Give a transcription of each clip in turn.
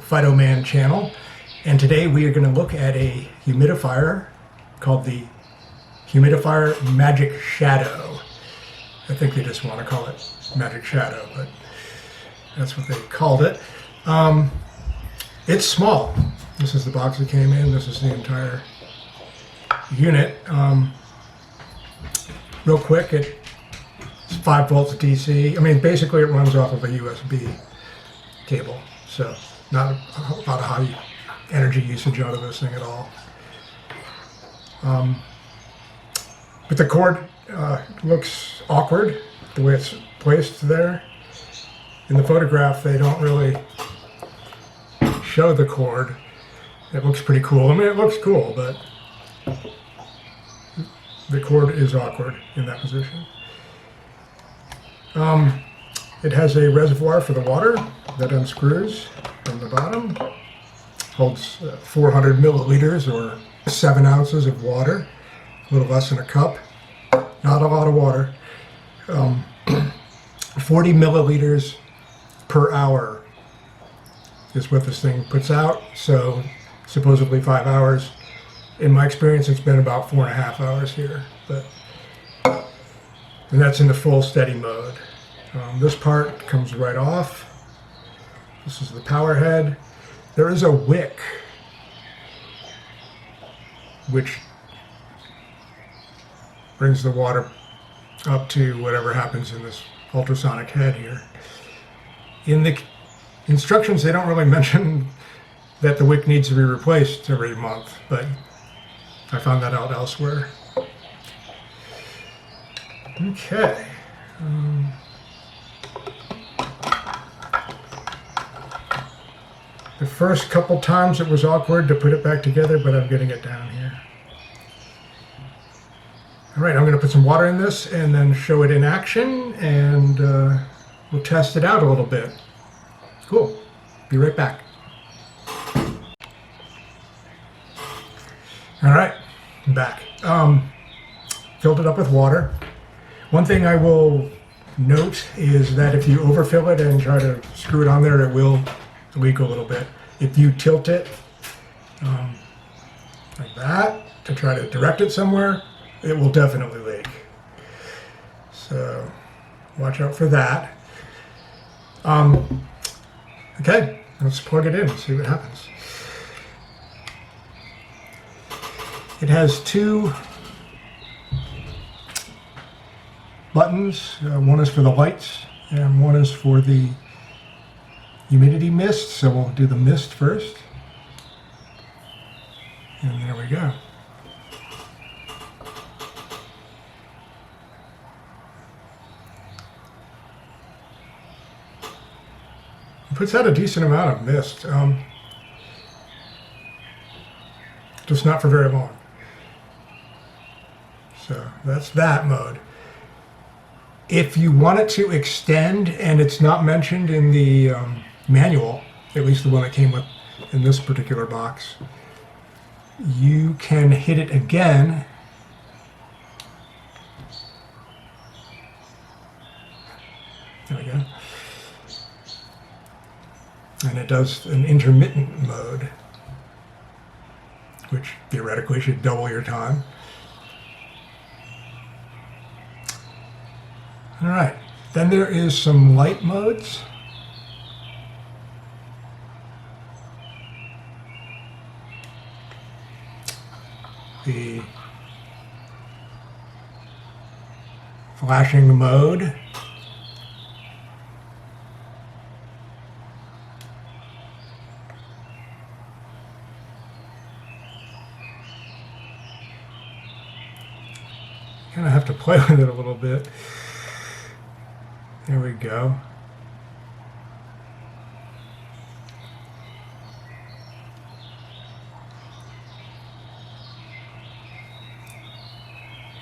Phytoman channel, and today we are going to look at a humidifier called the Humidifier Magic Shadow. I think they just want to call it Magic Shadow, but that's what they called it. It's small. This is the box that came in. This is the entire unit. Real quick, it's 5 volts DC. I mean, basically it runs off of a USB cable, so not a lot of high energy usage out of this thing at all. But the cord looks awkward the way it's placed there. In the photograph, they don't really show the cord. It looks pretty cool. I mean, it looks cool, but the cord is awkward in that position. It has a reservoir for the water that unscrews from the bottom. Holds 400 milliliters or 7 ounces of water, a little less than a cup. Not a lot of water. 40 milliliters per hour is what this thing puts out, so supposedly 5 hours. In my experience, it's been about 4.5 hours here, and that's in the full steady mode. This part comes right off. This is the power head. There is a wick, which brings the water up to whatever happens in this ultrasonic head here. In the instructions, they don't really mention that the wick needs to be replaced every month, but I found that out elsewhere. Okay. The first couple times it was awkward to put it back together, but I'm getting it down here. All right, I'm going to put some water in this and then show it in action, and we'll test it out a little bit. Cool. Be right back. All right, I'm back. Filled it up with water. One thing I will note is that if you overfill it and try to screw it on there, it will leak a little bit. If you tilt it like that to try to direct it somewhere, it will definitely leak. So watch out for that. Okay, let's plug it in and see what happens. It has 2 buttons. One is for the lights and one is for the humidity mist. So we'll do the mist first. And there we go. It puts out a decent amount of mist. Just not for very long. So that's that mode. If you want it to extend, and it's not mentioned in the manual, at least the one that came with in this particular box, you can hit it again. There we go. And it does an intermittent mode, which theoretically should double your time. All right, then there is some light modes. The flashing mode. Kind of have to play with it a little bit. There we go.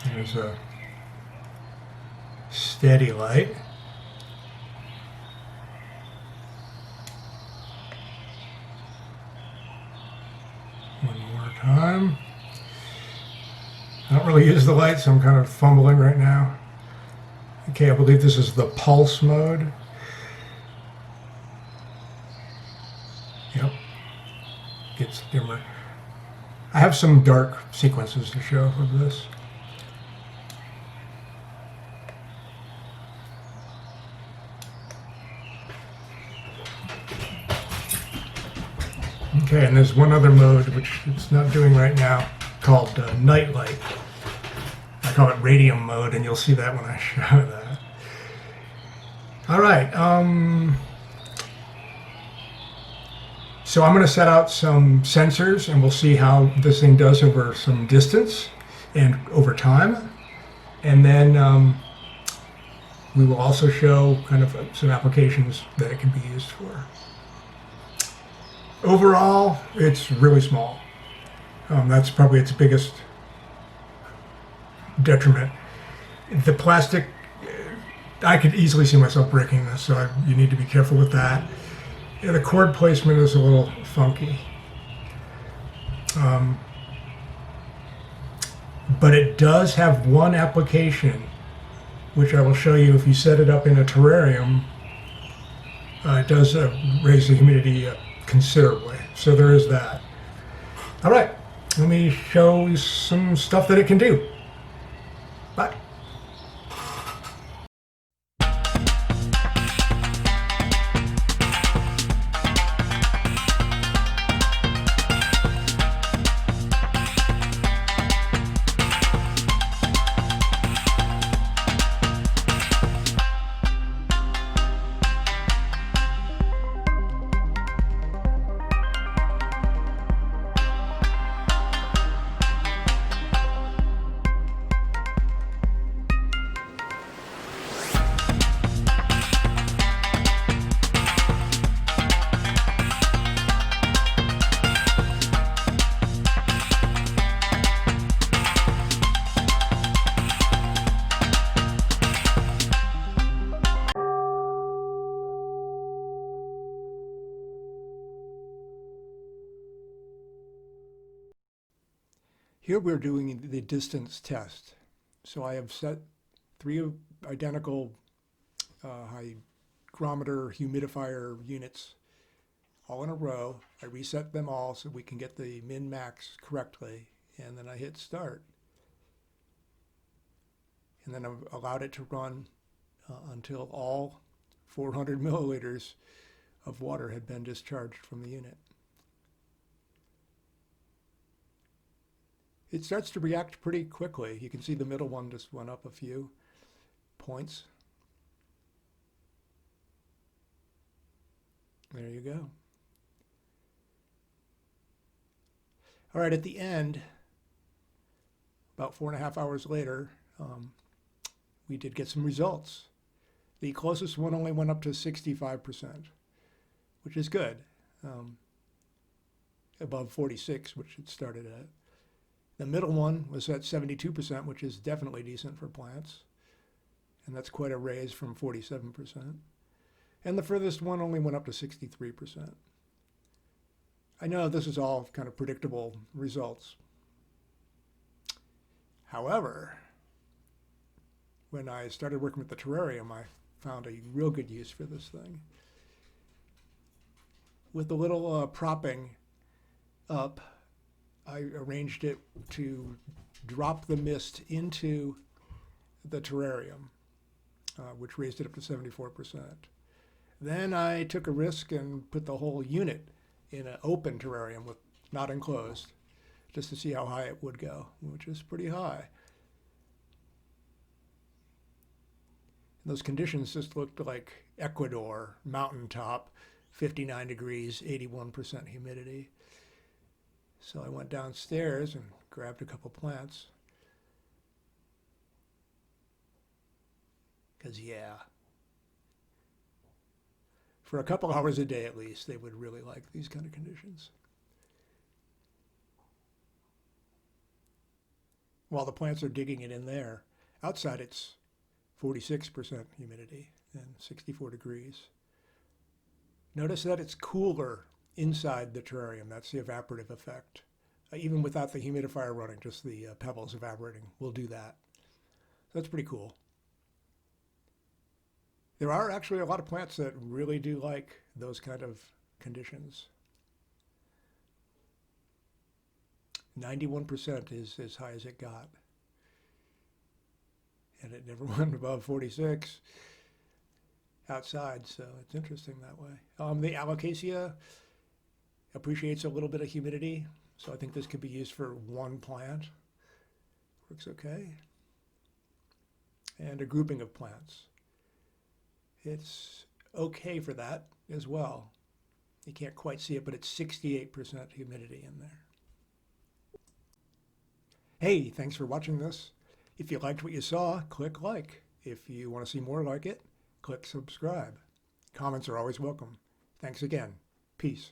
There's a steady light. One more time. I don't really use the light, so I'm kind of fumbling right now. Okay, I believe this is the pulse mode. Yep. gets dimmer. I have some dark sequences to show of this. Okay, and there's one other mode which it's not doing right now called night light. I call it radium mode, and you'll see that when I show that. All right. So I'm going to set out some sensors, and we'll see how this thing does over some distance and over time. And then we will also show kind of some applications that it can be used for. Overall, it's really small. That's probably its biggest detriment. The plastic, I could easily see myself breaking this, so you need to be careful with that. Yeah, the cord placement is a little funky. But it does have one application, which I will show you. If you set it up in a terrarium, it does raise the humidity considerably. So there is that. All right, let me show you some stuff that it can do. Bye. Here we're doing the distance test. So I have set 3 identical hygrometer humidifier units all in a row. I reset them all so we can get the min-max correctly, and then I hit start. And then I've allowed it to run until all 400 milliliters of water had been discharged from the unit. It starts to react pretty quickly. You can see the middle one just went up a few points. There you go. All right, at the end, about 4.5 hours later, we did get some results. The closest one only went up to 65%, which is good, above 46, which it started at. The middle one was at 72%, which is definitely decent for plants. And that's quite a raise from 47%. And the furthest one only went up to 63%. I know this is all kind of predictable results. However, when I started working with the terrarium, I found a real good use for this thing. With the little propping up, I arranged it to drop the mist into the terrarium, which raised it up to 74%. Then I took a risk and put the whole unit in an open terrarium, with not enclosed, just to see how high it would go, which is pretty high. And those conditions just looked like Ecuador, mountaintop, 59 degrees, 81% humidity. So I went downstairs and grabbed a couple plants. Because, yeah, for a couple hours a day at least, they would really like these kind of conditions. While the plants are digging it in there, outside it's 46% humidity and 64 degrees. Notice that it's cooler inside the terrarium. That's the evaporative effect. Even without the humidifier running, just the pebbles evaporating will do that. So that's pretty cool. There are actually a lot of plants that really do like those kind of conditions. 91% is as high as it got. And it never went above 46 outside, so it's interesting that way. The alocasia appreciates a little bit of humidity, so I think this could be used for one plant. Works okay. And a grouping of plants. It's okay for that as well. You can't quite see it, but it's 68% humidity in there. Hey, thanks for watching this. If you liked what you saw, click like. If you want to see more like it, click subscribe. Comments are always welcome. Thanks again. Peace.